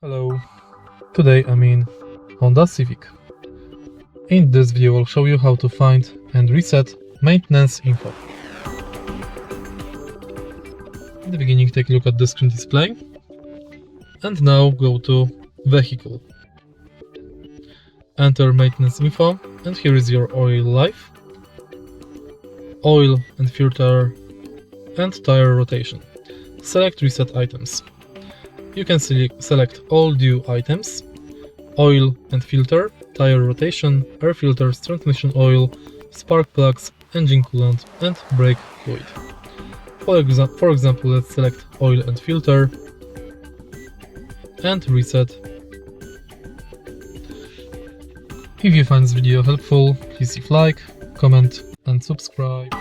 Hello, today I'm in Honda Civic. In this video I'll show you how to find and reset maintenance info. In the beginning take a look at the screen display and now go to Vehicle. Enter maintenance info and here is your oil life, oil and filter and tire rotation. Select reset items. You can select all due items, oil and filter, tire rotation, air filters, transmission oil, spark plugs, engine coolant and brake fluid. For example, let's select oil and filter and reset. If you find this video helpful, please leave like, comment and subscribe.